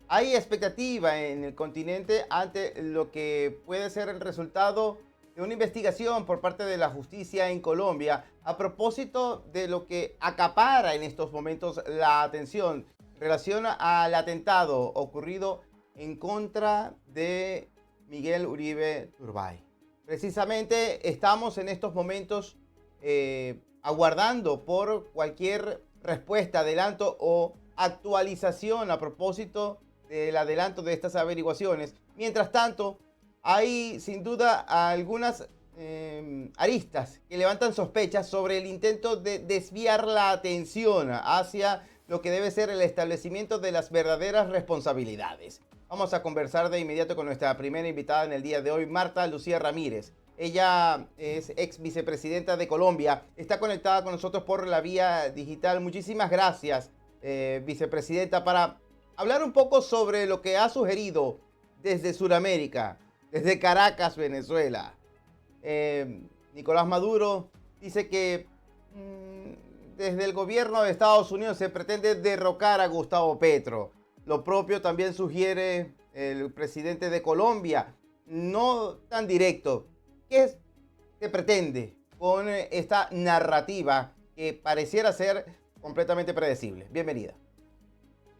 Hay expectativa en el continente ante lo que puede ser el resultado de una investigación por parte de la justicia en Colombia a propósito de lo que acapara en estos momentos la atención en relación al atentado ocurrido en contra de Miguel Uribe Turbay. Precisamente estamos en estos momentos aguardando por cualquier respuesta, adelanto o actualización a propósito del adelanto de estas averiguaciones. Mientras tanto, hay sin duda algunas aristas que levantan sospechas sobre el intento de desviar la atención hacia lo que debe ser el establecimiento de las verdaderas responsabilidades. Vamos a conversar de inmediato con nuestra primera invitada en el día de hoy, Marta Lucía Ramírez. Ella es ex vicepresidenta de Colombia. Está conectada con nosotros por la vía digital. Muchísimas gracias, vicepresidenta, para hablar un poco sobre lo que ha sugerido desde Sudamérica, desde Caracas, Venezuela. Nicolás Maduro dice que desde el gobierno de Estados Unidos se pretende derrocar a Gustavo Petro. Lo propio también sugiere el presidente de Colombia. No tan directo. ¿Qué se pretende con esta narrativa que pareciera ser completamente predecible? Bienvenida.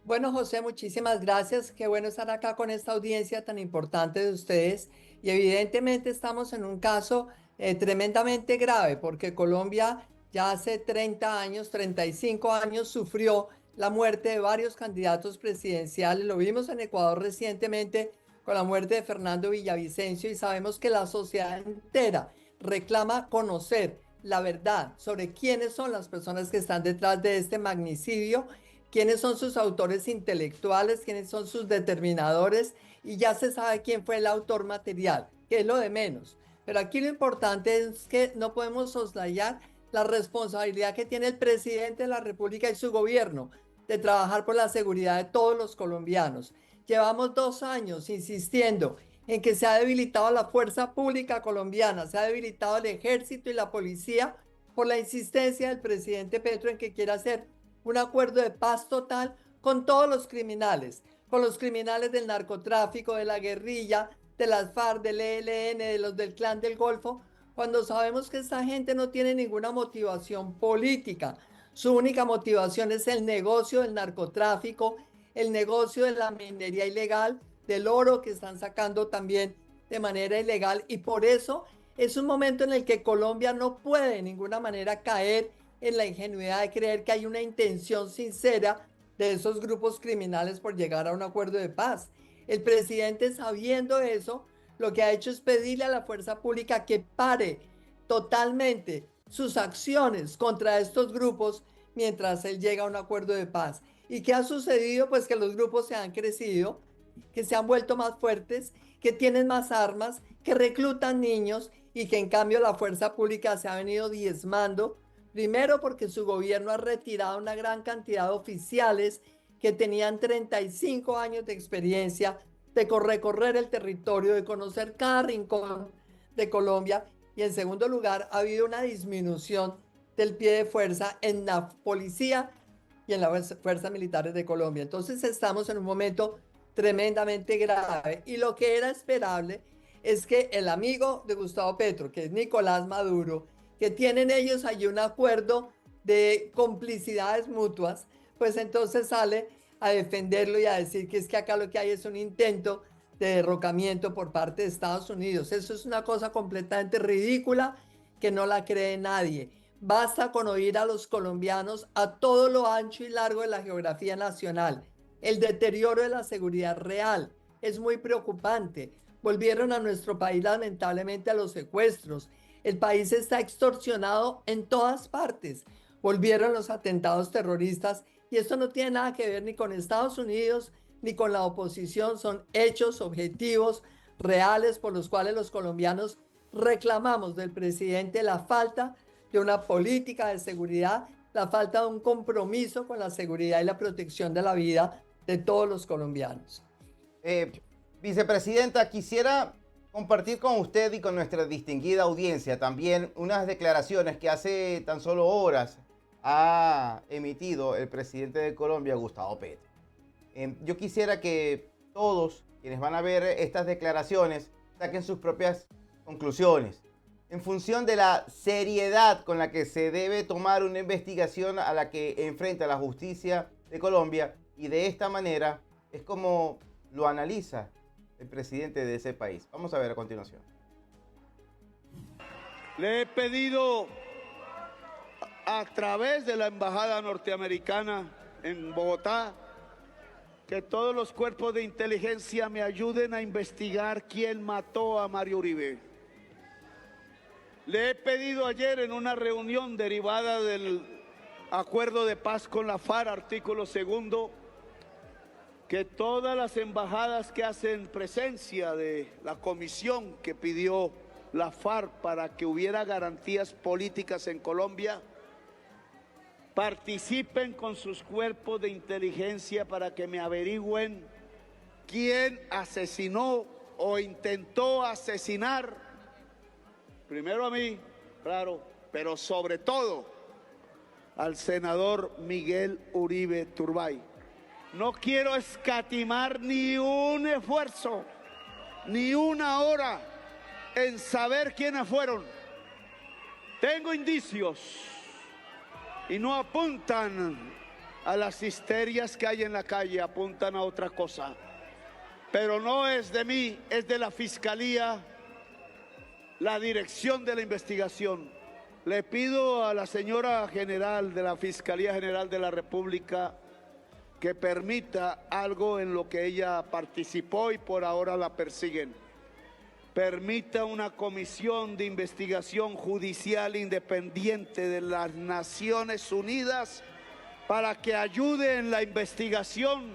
Bueno, José, muchísimas gracias. Qué bueno estar acá con esta audiencia tan importante de ustedes. Y evidentemente estamos en un caso tremendamente grave porque Colombia ya hace 30 años, 35 años sufrió la muerte de varios candidatos presidenciales. Lo vimos en Ecuador recientemente con la muerte de Fernando Villavicencio y sabemos que la sociedad entera reclama conocer la verdad sobre quiénes son las personas que están detrás de este magnicidio, quiénes son sus autores intelectuales, quiénes son sus determinadores, y ya se sabe quién fue el autor material, que es lo de menos. Pero aquí lo importante es que no podemos soslayar la responsabilidad que tiene el presidente de la República y su gobierno de trabajar por la seguridad de todos los colombianos. Llevamos 2 años insistiendo en que se ha debilitado la fuerza pública colombiana, se ha debilitado el ejército y la policía por la insistencia del presidente Petro en que quiere hacer un acuerdo de paz total con todos los criminales, con los criminales del narcotráfico, de la guerrilla, de las FARC, del ELN, de los del Clan del Golfo, cuando sabemos que esta gente no tiene ninguna motivación política. Su única motivación es el negocio del narcotráfico, el negocio de la minería ilegal, del oro que están sacando también de manera ilegal, y por eso es un momento en el que Colombia no puede de ninguna manera caer en la ingenuidad de creer que hay una intención sincera de esos grupos criminales por llegar a un acuerdo de paz. El presidente, sabiendo eso, lo que ha hecho es pedirle a la fuerza pública que pare totalmente sus acciones contra estos grupos mientras él llega a un acuerdo de paz. ¿Y qué ha sucedido? Pues que los grupos se han crecido, que se han vuelto más fuertes, que tienen más armas, que reclutan niños, y que en cambio la fuerza pública se ha venido diezmando. Primero porque su gobierno ha retirado una gran cantidad de oficiales que tenían 35 años de experiencia de recorrer el territorio, de conocer cada rincón de Colombia. Y en segundo lugar, ha habido una disminución del pie de fuerza en la policía y en las fuerzas militares de Colombia. Entonces estamos en un momento tremendamente grave. Y lo que era esperable es que el amigo de Gustavo Petro, que es Nicolás Maduro, que tienen ellos allí un acuerdo de complicidades mutuas, pues entonces sale a defenderlo y a decir que es que acá lo que hay es un intento de derrocamiento por parte de Estados Unidos. Eso es una cosa completamente ridícula que no la cree nadie. Basta con oír a los colombianos a todo lo ancho y largo de la geografía nacional. El deterioro de la seguridad real es muy preocupante. Volvieron a nuestro país lamentablemente a los secuestros. El país está extorsionado en todas partes. Volvieron los atentados terroristas, y esto no tiene nada que ver ni con Estados Unidos ni con la oposición. Son hechos objetivos, reales, por los cuales los colombianos reclamamos del presidente la falta de una política de seguridad, la falta de un compromiso con la seguridad y la protección de la vida de todos los colombianos. Eh, Vicepresidenta, quisiera compartir con usted y con nuestra distinguida audiencia también unas declaraciones que hace tan solo horas ha emitido el presidente de Colombia, Gustavo Petro. Yo quisiera que todos quienes van a ver estas declaraciones saquen sus propias conclusiones en función de la seriedad con la que se debe tomar una investigación a la que enfrenta la justicia de Colombia, y de esta manera es como lo analiza el presidente de ese país. Vamos a ver a continuación. Le he pedido a través de la embajada norteamericana en Bogotá que todos los cuerpos de inteligencia me ayuden a investigar quién mató a Mario Uribe. Le he pedido ayer en una reunión derivada del acuerdo de paz con la FARC, artículo 2, que todas las embajadas que hacen presencia de la comisión que pidió la FARC para que hubiera garantías políticas en Colombia, participen con sus cuerpos de inteligencia para que me averigüen quién asesinó o intentó asesinar, primero a mí, claro, pero sobre todo al senador Miguel Uribe Turbay. No quiero escatimar ni un esfuerzo, ni una hora en saber quiénes fueron. Tengo indicios y no apuntan a las histerias que hay en la calle, apuntan a otra cosa. Pero no es de mí, es de la Fiscalía, la dirección de la investigación. Le pido a la señora general de la Fiscalía General de la República que permita algo en lo que ella participó y por ahora la persiguen. Permita una comisión de investigación judicial independiente de las Naciones Unidas para que ayude en la investigación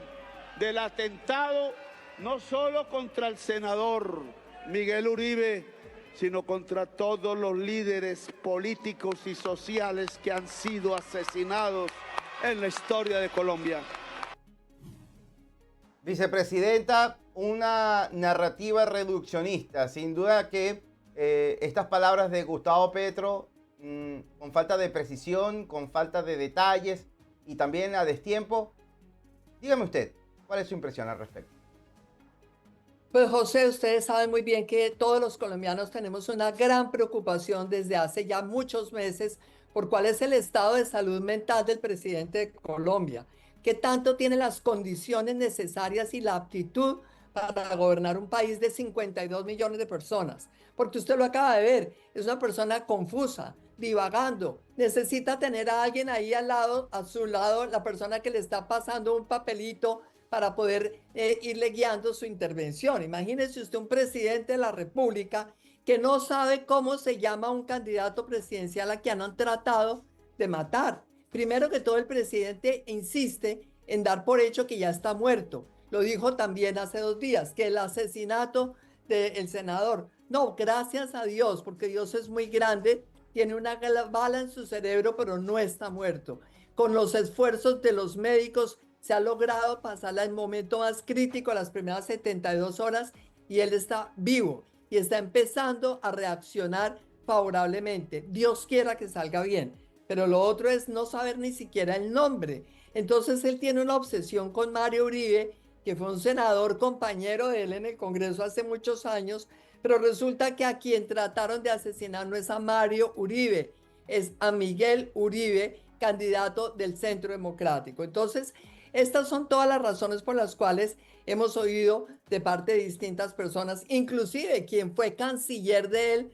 del atentado, no solo contra el senador Miguel Uribe, sino contra todos los líderes políticos y sociales que han sido asesinados en la historia de Colombia. Vicepresidenta, una narrativa reduccionista. Sin duda que estas palabras de Gustavo Petro, con falta de precisión, con falta de detalles y también a destiempo. Dígame usted, ¿cuál es su impresión al respecto? Pues José, ustedes saben muy bien que todos los colombianos tenemos una gran preocupación desde hace ya muchos meses por cuál es el estado de salud mental del presidente de Colombia, qué tanto tiene las condiciones necesarias y la aptitud para gobernar un país de 52 millones de personas. Porque usted lo acaba de ver, es una persona confusa, divagando, necesita tener a alguien ahí al lado, a su lado, la persona que le está pasando un papelito para poder irle guiando su intervención. Imagínese usted un presidente de la República que no sabe cómo se llama un candidato presidencial a quien han tratado de matar. Primero que todo, el presidente insiste en dar por hecho que ya está muerto. Lo dijo también hace 2 días, que el asesinato del senador. No, gracias a Dios, porque Dios es muy grande, tiene una bala en su cerebro, pero no está muerto. Con los esfuerzos de los médicos se ha logrado pasar el momento más crítico, las primeras 72 horas, y él está vivo y está empezando a reaccionar favorablemente. Dios quiera que salga bien, pero lo otro es no saber ni siquiera el nombre. Entonces él tiene una obsesión con Mario Uribe, que fue un senador compañero de él en el Congreso hace muchos años, pero resulta que a quien trataron de asesinar no es a Mario Uribe, es a Miguel Uribe, candidato del Centro Democrático. Entonces, estas son todas las razones por las cuales hemos oído de parte de distintas personas, inclusive quien fue canciller de él,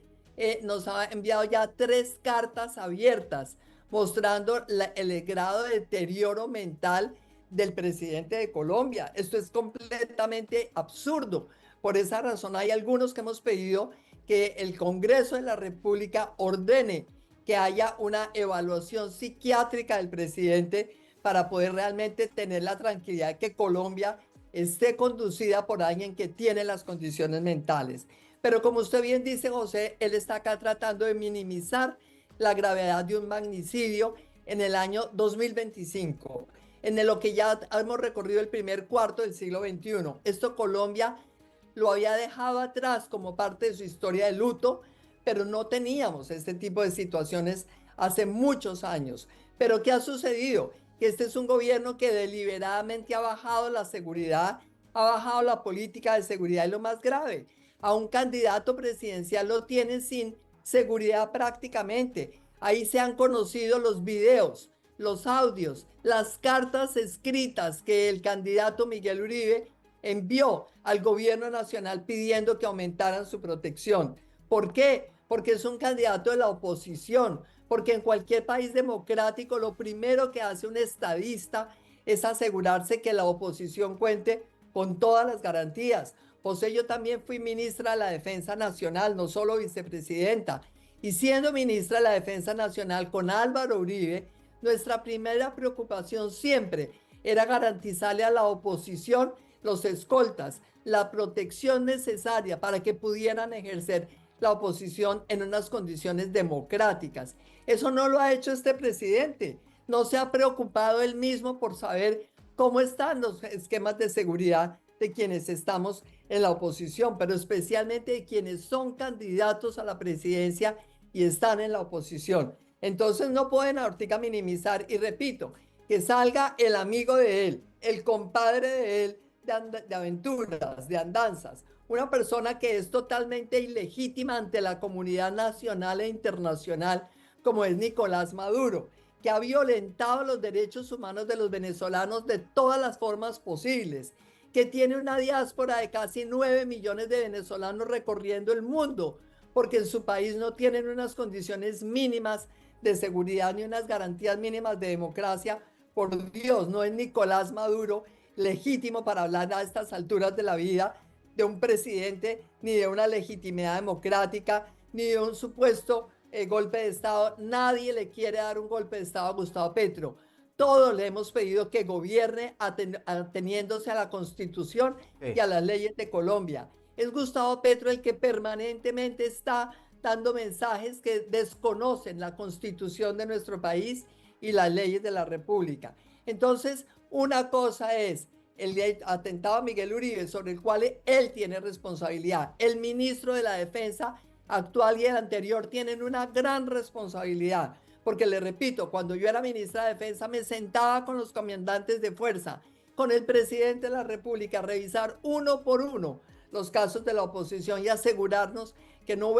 nos ha enviado ya 3 cartas abiertas mostrando el grado de deterioro mental del presidente de Colombia. Esto es completamente absurdo. Por esa razón hay algunos que hemos pedido que el Congreso de la República ordene que haya una evaluación psiquiátrica del presidente para poder realmente tener la tranquilidad de que Colombia esté conducida por alguien que tiene las condiciones mentales. Pero como usted bien dice, José, él está acá tratando de minimizar la gravedad de un magnicidio en el año 2025, en lo que ya hemos recorrido el primer cuarto del siglo XXI. Esto Colombia lo había dejado atrás como parte de su historia de luto, pero no teníamos este tipo de situaciones hace muchos años. ¿Pero qué ha sucedido? que este es un gobierno que deliberadamente ha bajado la seguridad, ha bajado la política de seguridad y lo más grave, a un candidato presidencial lo tienen sin seguridad prácticamente. Ahí se han conocido los videos, los audios, las cartas escritas que el candidato Miguel Uribe envió al gobierno nacional pidiendo que aumentaran su protección. ¿Por qué? Porque es un candidato de la oposición, porque en cualquier país democrático lo primero que hace un estadista es asegurarse que la oposición cuente con todas las garantías. José, yo también fui ministra de la Defensa Nacional, no solo vicepresidenta, y siendo ministra de la Defensa Nacional con Álvaro Uribe, nuestra primera preocupación siempre era garantizarle a la oposición los escoltas, la protección necesaria para que pudieran ejercer la oposición en unas condiciones democráticas. Eso no lo ha hecho este presidente. No se ha preocupado él mismo por saber cómo están los esquemas de seguridad de quienes estamos en la oposición, pero especialmente de quienes son candidatos a la presidencia y están en la oposición. Entonces no pueden ahorita minimizar, y repito, que salga el amigo de él, el compadre de él, de aventuras, de andanzas, una persona que es totalmente ilegítima ante la comunidad nacional e internacional, como es Nicolás Maduro, que ha violentado los derechos humanos de los venezolanos de todas las formas posibles, que tiene una diáspora de casi 9 millones de venezolanos recorriendo el mundo, porque en su país no tienen unas condiciones mínimas de seguridad ni unas garantías mínimas de democracia. Por Dios, no es Nicolás Maduro legítimo para hablar a estas alturas de la vida de un presidente, ni de una legitimidad democrática, ni de un supuesto golpe de Estado. Nadie le quiere dar un golpe de Estado a Gustavo Petro. Todos le hemos pedido que gobierne ateniéndose a la Constitución y a las leyes de Colombia. Es Gustavo Petro el que permanentemente está dando mensajes que desconocen la Constitución de nuestro país y las leyes de la República. Entonces, una cosa es el atentado a Miguel Uribe, sobre el cual él tiene responsabilidad. El ministro de la Defensa actual y el anterior tienen una gran responsabilidad, porque le repito, cuando yo era ministra de Defensa me sentaba con los comandantes de fuerza, con el presidente de la República, a revisar uno por uno los casos de la oposición y asegurarnos que no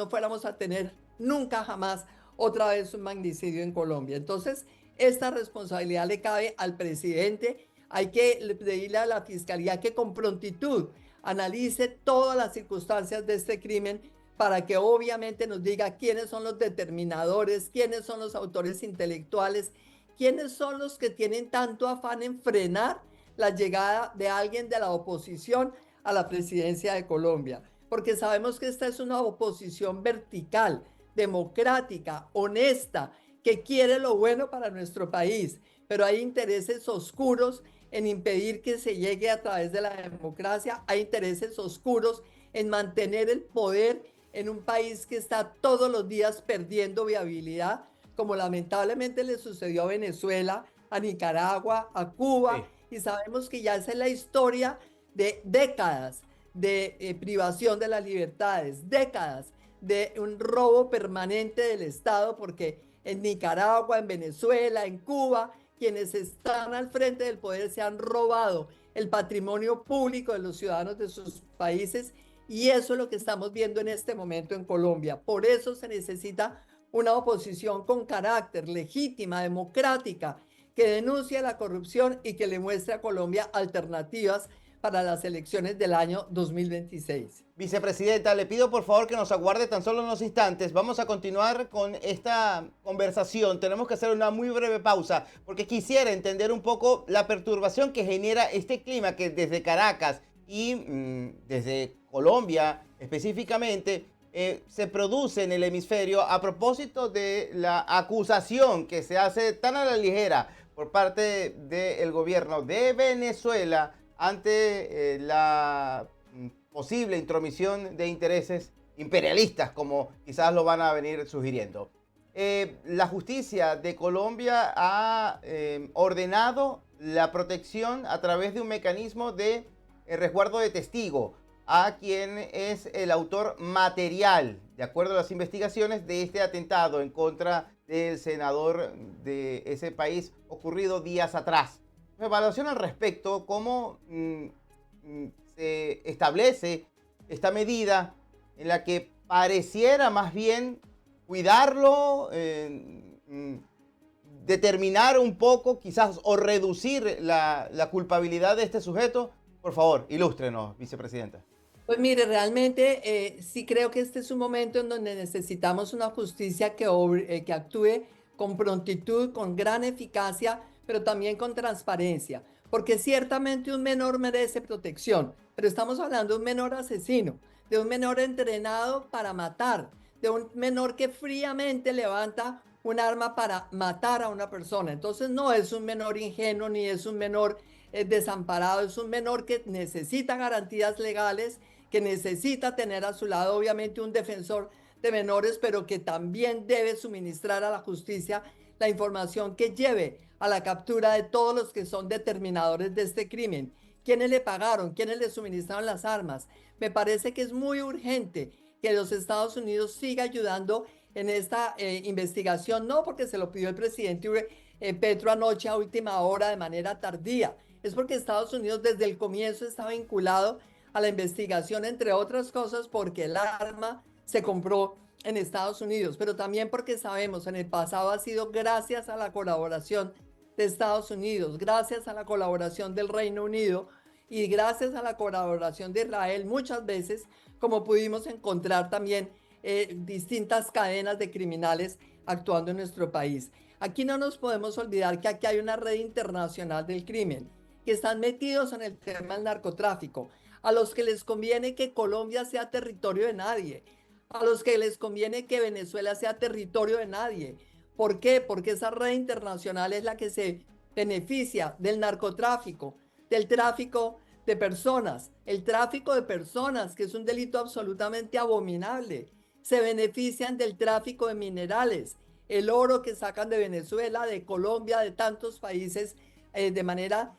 fuéramos a tener nunca jamás otra vez un magnicidio en Colombia. Entonces, esta responsabilidad le cabe al presidente. Hay que pedirle a la Fiscalía que con prontitud analice todas las circunstancias de este crimen para que obviamente nos diga quiénes son los determinadores, quiénes son los autores intelectuales, quiénes son los que tienen tanto afán en frenar la llegada de alguien de la oposición a la presidencia de Colombia. Porque sabemos que esta es una oposición vertical, democrática, honesta, que quiere lo bueno para nuestro país, pero hay intereses oscuros en impedir que se llegue a través de la democracia, hay intereses oscuros en mantener el poder en un país que está todos los días perdiendo viabilidad, como lamentablemente le sucedió a Venezuela, a Nicaragua, a Cuba, y sabemos que ya esa es la historia de décadas de privación de las libertades, décadas de un robo permanente del Estado, porque en Nicaragua, en Venezuela, en Cuba, quienes están al frente del poder se han robado el patrimonio público de los ciudadanos de sus países, y eso es lo que estamos viendo en este momento en Colombia. Por eso se necesita una oposición con carácter, legítima, democrática, que denuncie la corrupción y que le muestre a Colombia alternativas para las elecciones del año 2026. Vicepresidenta, le pido por favor que nos aguarde tan solo unos instantes. Vamos a continuar con esta conversación. Tenemos que hacer una muy breve pausa porque quisiera entender un poco la perturbación que genera este clima que desde Caracas y desde Colombia específicamente se produce en el hemisferio a propósito de la acusación que se hace tan a la ligera por parte del gobierno de Venezuela ante la posible intromisión de intereses imperialistas, como quizás lo van a venir sugiriendo. La justicia de Colombia ha ordenado la protección a través de un mecanismo de resguardo de testigo a quien es el autor material, de acuerdo a las investigaciones, de este atentado en contra del senador de ese país ocurrido días atrás. Su evaluación al respecto, cómo se establece esta medida en la que pareciera más bien cuidarlo, determinar un poco quizás o reducir la culpabilidad de este sujeto. Por favor, ilústrenos, vicepresidenta. Pues mire, realmente sí creo que este es un momento en donde necesitamos una justicia que actúe con prontitud, con gran eficacia, pero también con transparencia, porque ciertamente un menor merece protección, pero estamos hablando de un menor asesino, de un menor entrenado para matar, de un menor que fríamente levanta un arma para matar a una persona. Entonces no es un menor ingenuo ni es un menor desamparado, es un menor que necesita garantías legales, que necesita tener a su lado obviamente un defensor de menores, pero que también debe suministrar a la justicia la información que lleve a la captura de todos los que son determinadores de este crimen. ¿Quiénes le pagaron? ¿Quiénes le suministraron las armas? Me parece que es muy urgente que los Estados Unidos siga ayudando en esta investigación, no porque se lo pidió el presidente Petro anoche a última hora de manera tardía, es porque Estados Unidos desde el comienzo está vinculado a la investigación, entre otras cosas porque el arma se compró en Estados Unidos, pero también porque sabemos en el pasado ha sido gracias a la colaboración de Estados Unidos, gracias a la colaboración del Reino Unido y gracias a la colaboración de Israel muchas veces, como pudimos encontrar también distintas cadenas de criminales actuando en nuestro país. Aquí no nos podemos olvidar que aquí hay una red internacional del crimen, que están metidos en el tema del narcotráfico, a los que les conviene que Colombia sea territorio de nadie, a los que les conviene que Venezuela sea territorio de nadie. ¿Por qué? Porque esa red internacional es la que se beneficia del narcotráfico, del tráfico de personas, el tráfico de personas, que es un delito absolutamente abominable. Se benefician del tráfico de minerales, el oro que sacan de Venezuela, de Colombia, de tantos países de manera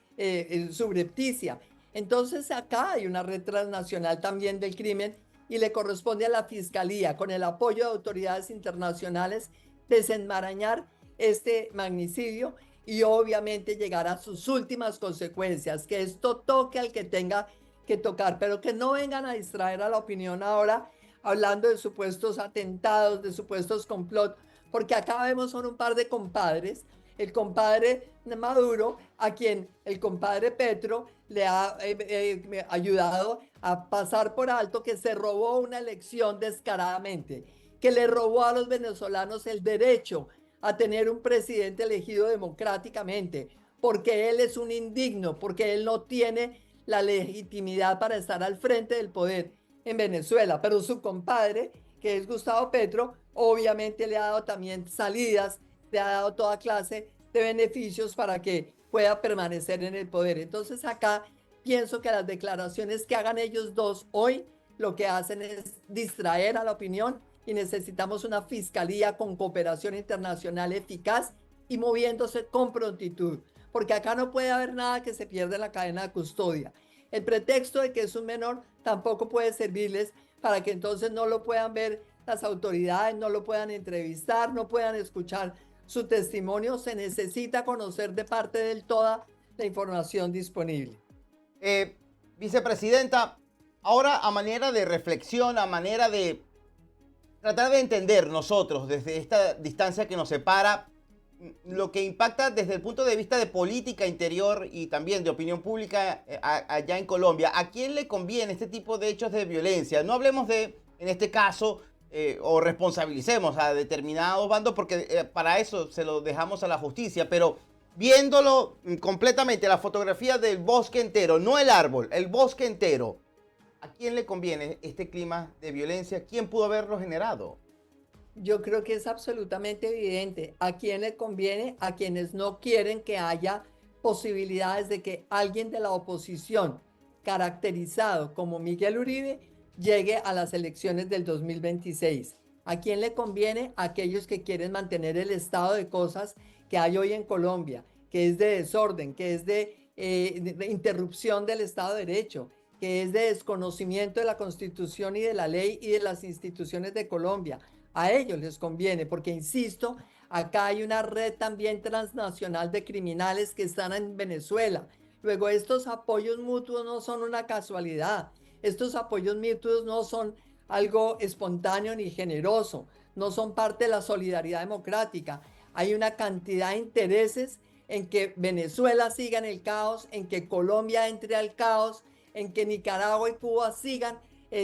subrepticia. Entonces acá hay una red transnacional también del crimen y le corresponde a la Fiscalía, con el apoyo de autoridades internacionales, desenmarañar este magnicidio y obviamente llegar a sus últimas consecuencias, que esto toque al que tenga que tocar, pero que no vengan a distraer a la opinión ahora hablando de supuestos atentados, de supuestos complot, porque acá vemos son un par de compadres, el compadre Maduro, a quien el compadre Petro le ha ayudado a pasar por alto que se robó una elección descaradamente, que le robó a los venezolanos el derecho a tener un presidente elegido democráticamente, porque él es un indigno, porque él no tiene la legitimidad para estar al frente del poder en Venezuela, pero su compadre, que es Gustavo Petro, obviamente le ha dado también salidas, le ha dado toda clase de beneficios para que pueda permanecer en el poder. Entonces acá pienso que las declaraciones que hagan ellos dos hoy lo que hacen es distraer a la opinión y necesitamos una fiscalía con cooperación internacional eficaz y moviéndose con prontitud, porque acá no puede haber nada que se pierda en la cadena de custodia. El pretexto de que es un menor tampoco puede servirles para que entonces no lo puedan ver las autoridades, no lo puedan entrevistar, no puedan escuchar su testimonio. Se necesita conocer de parte de él toda la información disponible. Vicepresidenta, ahora a manera de reflexión, a manera de tratar de entender nosotros desde esta distancia que nos separa, lo que impacta desde el punto de vista de política interior y también de opinión pública allá en Colombia, ¿a quién le conviene este tipo de hechos de violencia? No hablemos de, en este caso, o responsabilicemos a determinados bandos, porque para eso se lo dejamos a la justicia, pero viéndolo completamente, la fotografía del bosque entero, no el árbol, el bosque entero, ¿a quién le conviene este clima de violencia? ¿Quién pudo haberlo generado? Yo creo que es absolutamente evidente. ¿A quién le conviene? A quienes no quieren que haya posibilidades de que alguien de la oposición, caracterizado como Miguel Uribe, llegue a las elecciones del 2026. ¿A quién le conviene? A aquellos que quieren mantener el estado de cosas que hay hoy en Colombia, que es de desorden, que es de interrupción del Estado de Derecho, que es de desconocimiento de la Constitución y de la ley y de las instituciones de Colombia. A ellos les conviene, porque insisto, Acá hay una red también transnacional de criminales que están en Venezuela. Luego, estos apoyos mutuos no son una casualidad. Estos apoyos mutuos no son algo espontáneo ni generoso, no son parte de la solidaridad democrática. Hay una cantidad de intereses en que Venezuela siga en el caos, en que Colombia entre al caos, en que Nicaragua y Cuba sigan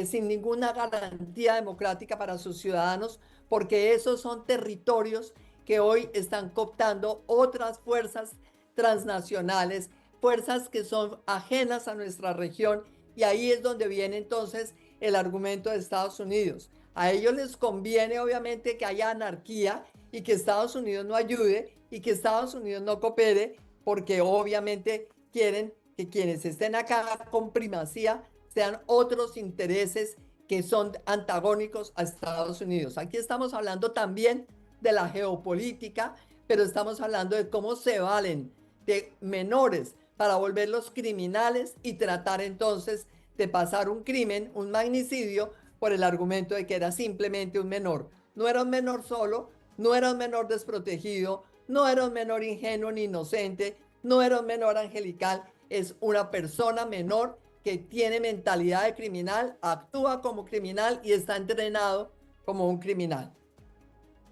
sin ninguna garantía democrática para sus ciudadanos, porque esos son territorios que hoy están cooptando otras fuerzas transnacionales, fuerzas que son ajenas a nuestra región, y ahí es donde viene entonces el argumento de Estados Unidos. A ellos les conviene obviamente que haya anarquía y que Estados Unidos no ayude y que Estados Unidos no coopere, porque obviamente quieren que quienes estén acá con primacía sean otros intereses que son antagónicos a Estados Unidos. Aquí estamos hablando también de la geopolítica, pero estamos hablando de cómo se valen de menores para volverlos criminales y tratar entonces de pasar un crimen, un magnicidio, por el argumento de que era simplemente un menor. No era un menor solo, no era un menor desprotegido, no era un menor ingenuo ni inocente, no era un menor angelical, es una persona menor que tiene mentalidad de criminal, actúa como criminal y está entrenado como un criminal.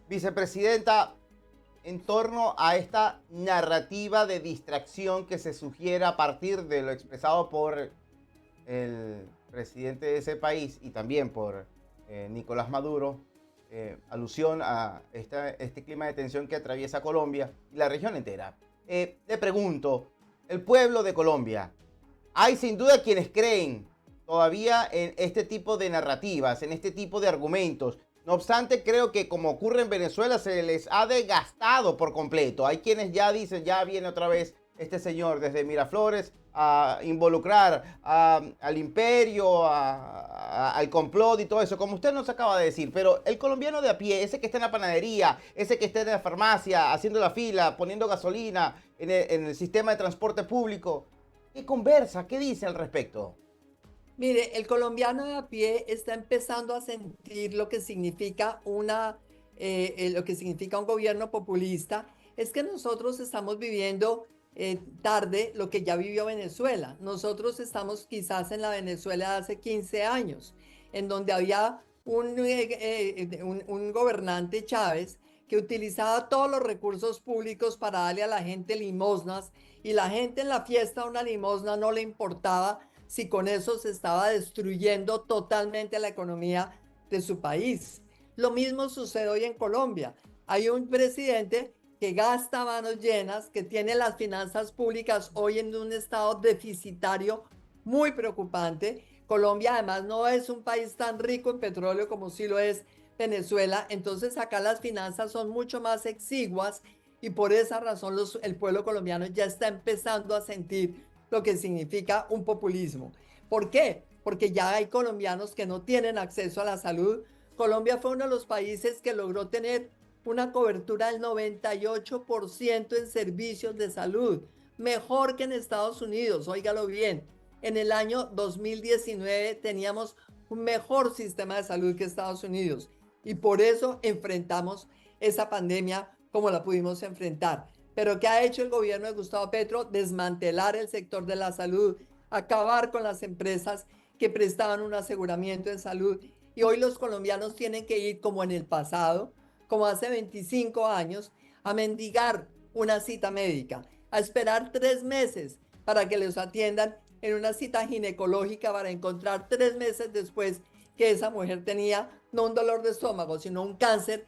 Vicepresidenta, en torno a esta narrativa de distracción que se sugiere a partir de lo expresado por el presidente de ese país y también por Nicolás Maduro, alusión a este clima de tensión que atraviesa Colombia y la región entera. Le pregunto, el pueblo de Colombia, hay sin duda quienes creen todavía en este tipo de narrativas, en este tipo de argumentos. No obstante, creo que como ocurre en Venezuela, se les ha desgastado por completo. Hay quienes ya dicen, ya viene otra vez este señor desde Miraflores a involucrar al imperio, al complot y todo eso, como usted nos acaba de decir. Pero el colombiano de a pie, ese que está en la panadería, ese que está en la farmacia, haciendo la fila, poniendo gasolina en el sistema de transporte público, ¿qué conversa? ¿Qué dice al respecto? Mire, el colombiano de a pie está empezando a sentir lo que significa lo que significa un gobierno populista. Es que nosotros estamos viviendo tarde lo que ya vivió Venezuela. Nosotros estamos quizás en la Venezuela de hace 15 años, en donde había un gobernante, Chávez, que utilizaba todos los recursos públicos para darle a la gente limosnas, y la gente en la fiesta una limosna no le importaba si con eso se estaba destruyendo totalmente la economía de su país. Lo mismo sucede hoy en Colombia. Hay un presidente que gasta manos llenas, que tiene las finanzas públicas hoy en un estado deficitario muy preocupante. Colombia además no es un país tan rico en petróleo como sí lo es Venezuela, entonces acá las finanzas son mucho más exiguas, y por esa razón el pueblo colombiano ya está empezando a sentir lo que significa un populismo. ¿Por qué? Porque ya hay colombianos que no tienen acceso a la salud. Colombia fue uno de los países que logró tener una cobertura del 98% en servicios de salud, mejor que en Estados Unidos, óigalo bien. En el año 2019 teníamos un mejor sistema de salud que Estados Unidos, y por eso enfrentamos esa pandemia como la pudimos enfrentar. Pero ¿qué ha hecho el gobierno de Gustavo Petro? Desmantelar el sector de la salud, acabar con las empresas que prestaban un aseguramiento en salud. Y hoy los colombianos tienen que ir como en el pasado, como hace 25 años, a mendigar una cita médica, a esperar 3 meses para que los atiendan en una cita ginecológica, para encontrar 3 meses después que esa mujer tenía no un dolor de estómago, sino un cáncer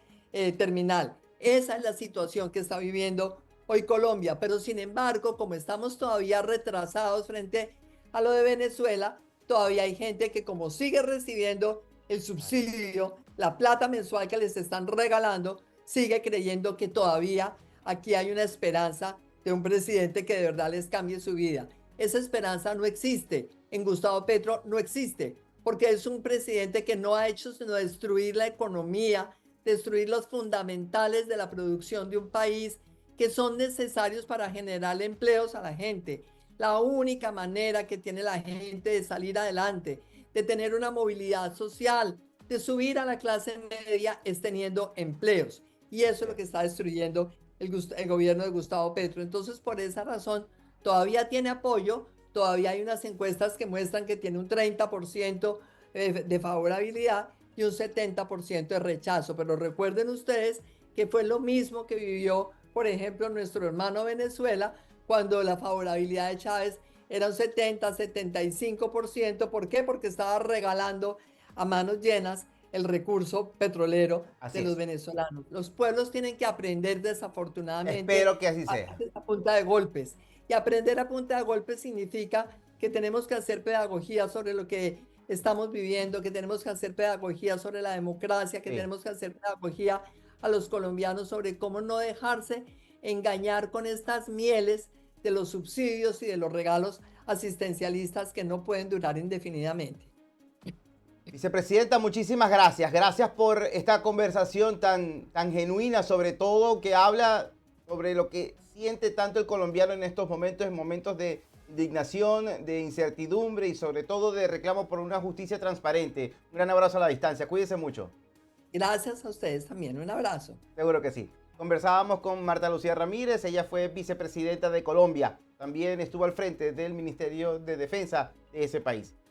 terminal. Esa es la situación que está viviendo hoy Colombia, pero sin embargo, como estamos todavía retrasados frente a lo de Venezuela, todavía hay gente que, como sigue recibiendo el subsidio, la plata mensual que les están regalando, sigue creyendo que todavía aquí hay una esperanza de un presidente que de verdad les cambie su vida. Esa esperanza no existe. En Gustavo Petro no existe, porque es un presidente que no ha hecho sino destruir la economía, destruir los fundamentales de la producción de un país, que son necesarios para generar empleos a la gente. La única manera que tiene la gente de salir adelante, de tener una movilidad social, de subir a la clase media, es teniendo empleos. Y eso es lo que está destruyendo el gobierno de Gustavo Petro. Entonces, por esa razón, todavía tiene apoyo, todavía hay unas encuestas que muestran que tiene un 30% de favorabilidad y un 70% de rechazo. Pero recuerden ustedes que fue lo mismo que vivió, por ejemplo, nuestro hermano Venezuela, cuando la favorabilidad de Chávez era un 70-75%. ¿Por qué? Porque estaba regalando a manos llenas el recurso petrolero Así de los es. venezolanos. Los pueblos tienen que aprender desafortunadamente Espero que así sea. a punta de golpes. Y aprender a punta de golpes significa que tenemos que hacer pedagogía sobre lo que estamos viviendo, que tenemos que hacer pedagogía sobre la democracia, que Sí. tenemos que hacer pedagogía a los colombianos sobre cómo no dejarse engañar con estas mieles de los subsidios y de los regalos asistencialistas que no pueden durar indefinidamente. Vicepresidenta, muchísimas gracias. Gracias por esta conversación tan genuina, sobre todo que habla sobre lo que siente tanto el colombiano en momentos de indignación, de incertidumbre y sobre todo de reclamo por una justicia transparente. Un gran abrazo a la distancia. Cuídense mucho. Gracias a ustedes también. Un abrazo. Seguro que sí. Conversábamos con Marta Lucía Ramírez, ella fue vicepresidenta de Colombia. También estuvo al frente del Ministerio de Defensa de ese país.